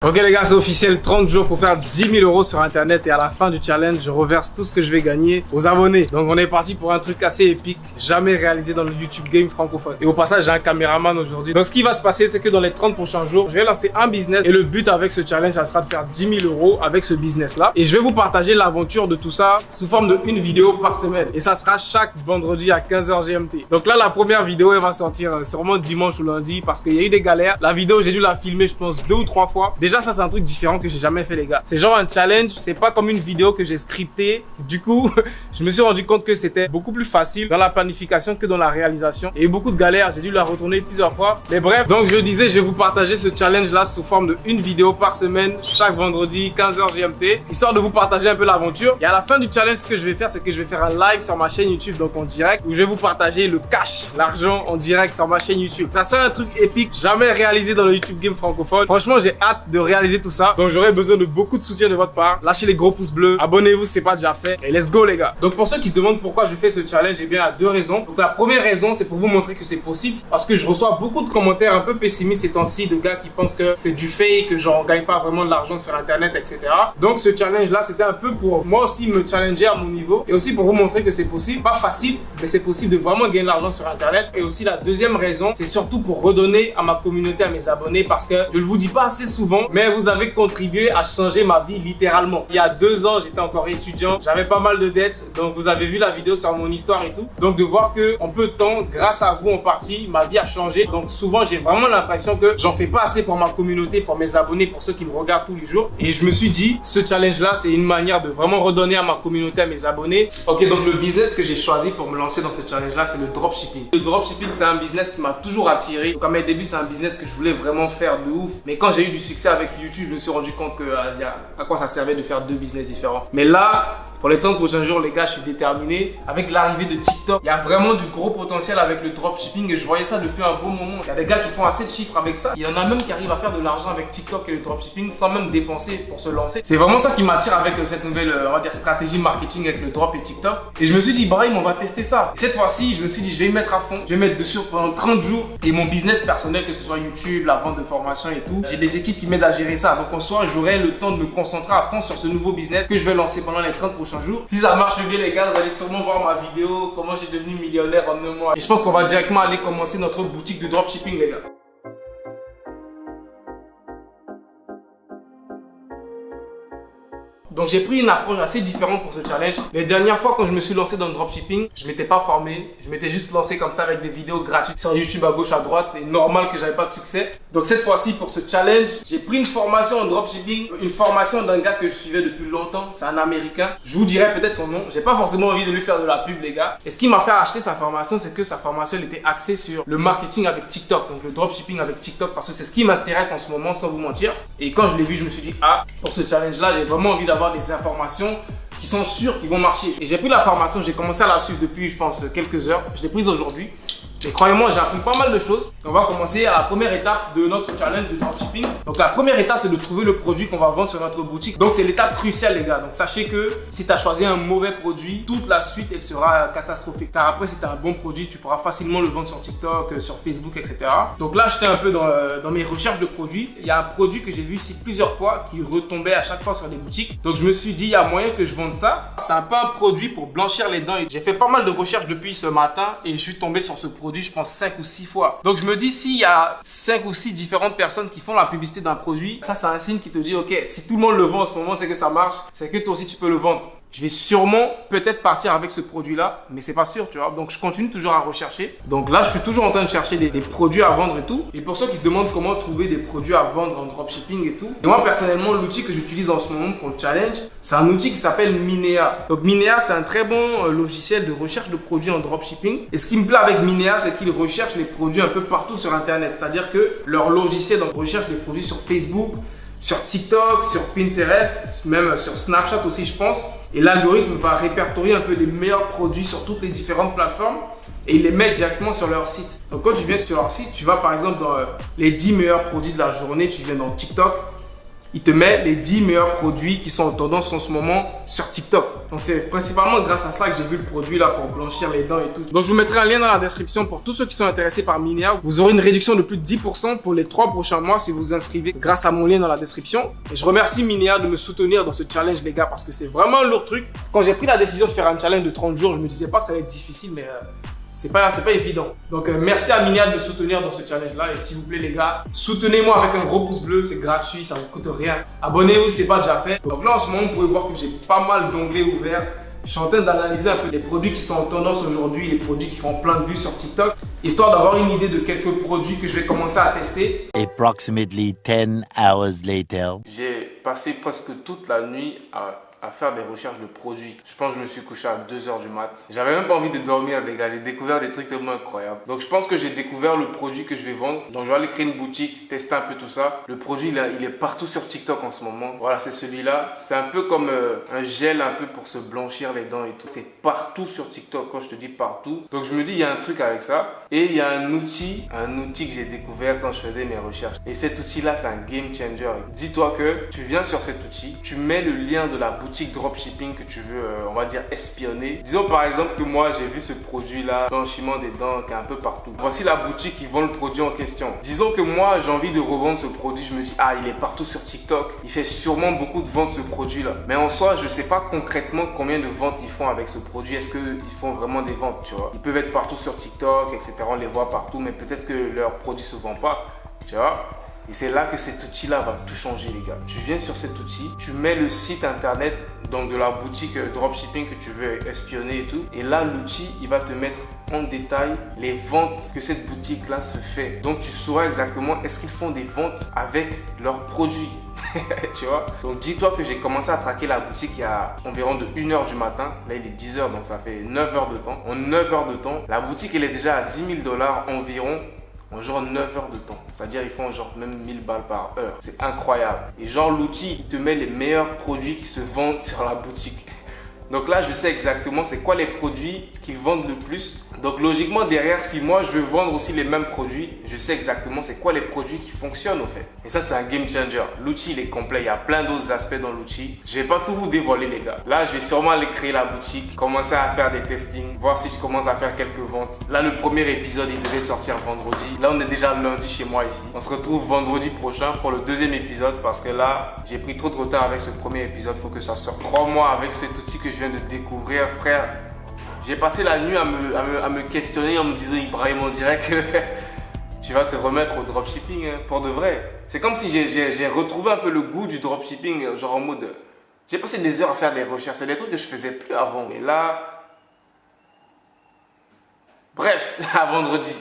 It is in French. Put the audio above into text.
Ok les gars, c'est officiel, 30 jours pour faire 10 000 € sur internet et à la fin du challenge, je reverse tout ce que je vais gagner aux abonnés. Donc on est parti pour un truc assez épique, jamais réalisé dans le YouTube game francophone. Et au passage, j'ai un caméraman aujourd'hui. Donc ce qui va se passer, c'est que dans les 30 prochains jours, je vais lancer un business et le but avec ce challenge, ça sera de faire 10 000 € avec ce business là. Et je vais vous partager l'aventure de tout ça sous forme de une vidéo par semaine. Et ça sera chaque vendredi à 15 h GMT. Donc là, la première vidéo, elle va sortir sûrement dimanche ou lundi parce qu'il y a eu des galères. La vidéo, j'ai dû la filmer, je pense, 2 ou 3 fois. Déjà, ça, c'est un truc différent que j'ai jamais fait, les gars. C'est genre un challenge, c'est pas comme une vidéo que j'ai scriptée. Du coup, je me suis rendu compte que c'était beaucoup plus facile dans la planification que dans la réalisation. Il y a eu beaucoup de galères, j'ai dû la retourner plusieurs fois. Mais bref, donc je disais, je vais vous partager ce challenge-là sous forme de une vidéo par semaine, chaque vendredi, 15 h GMT, histoire de vous partager un peu l'aventure. Et à la fin du challenge, ce que je vais faire, c'est que je vais faire un live sur ma chaîne YouTube, donc en direct, où je vais vous partager le cash, l'argent en direct sur ma chaîne YouTube. Ça, c'est un truc épique, jamais réalisé dans le YouTube game francophone. Franchement, j'ai hâte de réaliser tout ça. Donc j'aurai besoin de beaucoup de soutien de votre part. Lâchez les gros pouces bleus, abonnez-vous si c'est pas déjà fait et let's go les gars. Donc pour ceux qui se demandent pourquoi je fais ce challenge, eh bien il y a deux raisons. Donc la première raison, c'est pour vous montrer que c'est possible parce que je reçois beaucoup de commentaires un peu pessimistes ces temps-ci de gars qui pensent que c'est du fake, que genre on gagne pas vraiment de l'argent sur internet, etc. Donc ce challenge là, c'était un peu pour moi aussi me challenger à mon niveau et aussi pour vous montrer que c'est possible. Pas facile, mais c'est possible de vraiment gagner de l'argent sur internet. Et aussi la deuxième raison, c'est surtout pour redonner à ma communauté, à mes abonnés, parce que je ne le vous dis pas assez souvent, mais vous avez contribué à changer ma vie littéralement. Il y a 2 ans, j'étais encore étudiant, j'avais pas mal de dettes, donc vous avez vu la vidéo sur mon histoire et tout. Donc de voir que en peu de temps, grâce à vous en partie, ma vie a changé. Donc souvent, j'ai vraiment l'impression que j'en fais pas assez pour ma communauté, pour mes abonnés, pour ceux qui me regardent tous les jours. Et je me suis dit, ce challenge-là, c'est une manière de vraiment redonner à ma communauté, à mes abonnés. Ok, donc le business que j'ai choisi pour me lancer dans ce challenge-là, c'est le dropshipping. Le dropshipping, c'est un business qui m'a toujours attiré. Donc à mes débuts, c'est un business que je voulais vraiment faire de ouf. Mais quand j'ai eu du succès avec YouTube, je me suis rendu compte que à quoi ça servait de faire 2 business différents. Mais là, pour les 30 prochains jours, les gars, je suis déterminé. Avec l'arrivée de TikTok, il y a vraiment du gros potentiel avec le dropshipping et je voyais ça depuis un bon moment. Il y a des gars qui font assez de chiffres avec ça. Il y en a même qui arrivent à faire de l'argent avec TikTok et le dropshipping sans même dépenser pour se lancer. C'est vraiment ça qui m'attire avec cette nouvelle, on va dire, stratégie marketing avec le drop et TikTok. Et je me suis dit, Brahim, on va tester ça. Et cette fois-ci, je me suis dit, je vais y mettre à fond. Je vais mettre dessus pendant 30 jours. Et mon business personnel, que ce soit YouTube, la vente de formation et tout, j'ai des équipes qui m'aident à gérer ça. Donc en soi, j'aurai le temps de me concentrer à fond sur ce nouveau business que je vais lancer pendant les 30 prochains jours. Si ça marche bien les gars, vous allez sûrement voir ma vidéo, comment j'ai devenu millionnaire en 1 mois. Et je pense qu'on va directement aller commencer notre boutique de dropshipping les gars. Donc j'ai pris une approche assez différente pour ce challenge. Les dernières fois quand je me suis lancé dans le dropshipping, je m'étais pas formé. Je m'étais juste lancé comme ça avec des vidéos gratuites sur YouTube à gauche à droite. C'est normal que j'avais pas de succès. Donc cette fois-ci pour ce challenge, j'ai pris une formation en dropshipping. Une formation d'un gars que je suivais depuis longtemps. C'est un américain. Je vous dirai peut-être son nom. J'ai pas forcément envie de lui faire de la pub les gars. Et ce qui m'a fait acheter sa formation, c'est que sa formation elle était axée sur le marketing avec TikTok. Donc le dropshipping avec TikTok parce que c'est ce qui m'intéresse en ce moment sans vous mentir. Et quand je l'ai vu, je me suis dit ah, pour ce challenge là, j'ai vraiment envie d'avoir des informations qui sont sûres qui vont marcher. Et j'ai pris la formation, j'ai commencé à la suivre depuis je pense quelques heures. Je l'ai prise aujourd'hui. Et croyez-moi, j'ai appris pas mal de choses. On va commencer à la première étape de notre challenge de dropshipping. Donc la première étape, c'est de trouver le produit qu'on va vendre sur notre boutique. Donc c'est l'étape cruciale les gars. Donc sachez que si tu as choisi un mauvais produit, toute la suite elle sera catastrophique. Car après si tu as un bon produit, tu pourras facilement le vendre sur TikTok, sur Facebook, etc. Donc là j'étais un peu dans mes recherches de produits. Il y a un produit que j'ai vu ici plusieurs fois qui retombait à chaque fois sur des boutiques. Donc je me suis dit il y a moyen que je vende ça. C'est un peu un produit pour blanchir les dents. J'ai fait pas mal de recherches depuis ce matin et je suis tombé sur ce produit je pense 5 ou 6 fois. Donc je me dis s'il y a 5 ou 6 différentes personnes qui font la publicité d'un produit, ça c'est un signe qui te dit ok, si tout le monde le vend en ce moment, c'est que ça marche, c'est que toi aussi tu peux le vendre. Je vais sûrement peut-être partir avec ce produit-là, mais c'est pas sûr, tu vois. Donc je continue toujours à rechercher. Donc là, je suis toujours en train de chercher des produits à vendre et tout. Et pour ceux qui se demandent comment trouver des produits à vendre en dropshipping et tout, et moi personnellement, l'outil que j'utilise en ce moment pour le challenge, c'est un outil qui s'appelle Minea. Donc Minea, c'est un très bon logiciel de recherche de produits en dropshipping. Et ce qui me plaît avec Minea, c'est qu'il recherche les produits un peu partout sur Internet. C'est-à-dire que leur logiciel donc, recherche des produits sur Facebook, sur TikTok, sur Pinterest, même sur Snapchat aussi je pense. Et l'algorithme va répertorier un peu les meilleurs produits sur toutes les différentes plateformes et ils les mettent directement sur leur site. Donc quand tu viens sur leur site, tu vas par exemple dans les 10 meilleurs produits de la journée, tu viens dans TikTok. il te met les 10 meilleurs produits qui sont en tendance en ce moment sur TikTok. Donc c'est principalement grâce à ça que j'ai vu le produit là pour blanchir les dents et tout. Donc je vous mettrai un lien dans la description pour tous ceux qui sont intéressés par Miniab. Vous aurez une réduction de plus de 10% pour les 3 prochains mois si vous vous inscrivez grâce à mon lien dans la description. Et je remercie Miniab de me soutenir dans ce challenge les gars parce que c'est vraiment un lourd truc. Quand j'ai pris la décision de faire un challenge de 30 jours, je me disais pas que ça allait être difficile mais c'est pas évident. Donc merci à Miniab de me soutenir dans ce challenge là et s'il vous plaît les gars, soutenez-moi avec un gros pouce bleu, c'est gratuit, ça ne vous coûte rien. Abonnez-vous si ce n'est pas déjà fait. Donc là en ce moment vous pouvez voir que j'ai pas mal d'onglets ouverts. Je suis en train d'analyser un peu les produits qui sont en tendance aujourd'hui, les produits qui font plein de vues sur TikTok, histoire d'avoir une idée de quelques produits que je vais commencer à tester. Approximately 10 hours later. J'ai passé presque toute la nuit à faire des recherches de produits. Je pense que je me suis couché à 2 h du mat. J'avais même pas envie de dormir les gars, j'ai découvert des trucs tellement incroyables. Donc je pense que j'ai découvert le produit que je vais vendre. Donc je vais aller créer une boutique, tester un peu tout ça. Le produit là, il est partout sur TikTok en ce moment. Voilà, c'est celui-là. C'est un peu comme un gel un peu pour se blanchir les dents et tout. C'est partout sur TikTok quand je te dis partout. Donc je me dis il y a un truc avec ça. Et il y a un outil que j'ai découvert quand je faisais mes recherches. Et cet outil là, c'est un game changer. Dis-toi que tu viens sur cet outil, tu mets le lien de la boutique dropshipping que tu veux, on va dire, espionner. Disons par exemple que moi j'ai vu ce produit là, blanchiment des dents, qui est un peu partout. Voici la boutique qui vend le produit en question. Disons que moi j'ai envie de revendre ce produit, je me dis ah il est partout sur TikTok, il fait sûrement beaucoup de ventes ce produit là. Mais en soi je sais pas concrètement combien de ventes ils font avec ce produit, est-ce qu'ils font vraiment des ventes, tu vois. Ils peuvent être partout sur TikTok, etc. On les voit partout, mais peut-être que leur produit se vend pas, tu vois. Et c'est là que cet outil-là va tout changer les gars. Tu viens sur cet outil, tu mets le site internet donc de la boutique dropshipping que tu veux espionner et tout. Et là, l'outil, il va te mettre en détail les ventes que cette boutique-là se fait. Donc, tu sauras exactement est-ce qu'ils font des ventes avec leurs produits. Tu vois. Donc, dis-toi que j'ai commencé à traquer la boutique il y a environ de 1 h du matin. Là, il est 10 h, donc ça fait 9 heures de temps. En 9 heures de temps, la boutique, elle est déjà à 10 000 $ environ. En genre 9 heures de temps. C'est-à-dire ils font genre même 1000 balles par heure. C'est incroyable. Et genre l'outil, il te met les meilleurs produits qui se vendent sur la boutique. Donc là, je sais exactement c'est quoi les produits qu'ils vendent le plus. Donc logiquement derrière, si moi je veux vendre aussi les mêmes produits, je sais exactement c'est quoi les produits qui fonctionnent au fait. Et ça, c'est un game changer. L'outil, il est complet. Il y a plein d'autres aspects dans l'outil. Je vais pas tout vous dévoiler les gars. Là, je vais sûrement aller créer la boutique, commencer à faire des testings, voir si je commence à faire quelques ventes. Là, le premier épisode, il devait sortir vendredi. Là, on est déjà lundi chez moi ici. On se retrouve vendredi prochain pour le deuxième épisode parce que là, j'ai pris trop de retard avec ce premier épisode. Il faut que ça sorte. 3 mois avec cet outil que je viens de découvrir, frère. J'ai passé la nuit à me questionner en me disant Ibrahim, on dirait que tu vas te remettre au dropshipping hein, pour de vrai. C'est comme si j'ai retrouvé un peu le goût du dropshipping, genre en mode j'ai passé des heures à faire des recherches, c'est des trucs que je faisais plus avant. Et là, bref, à vendredi.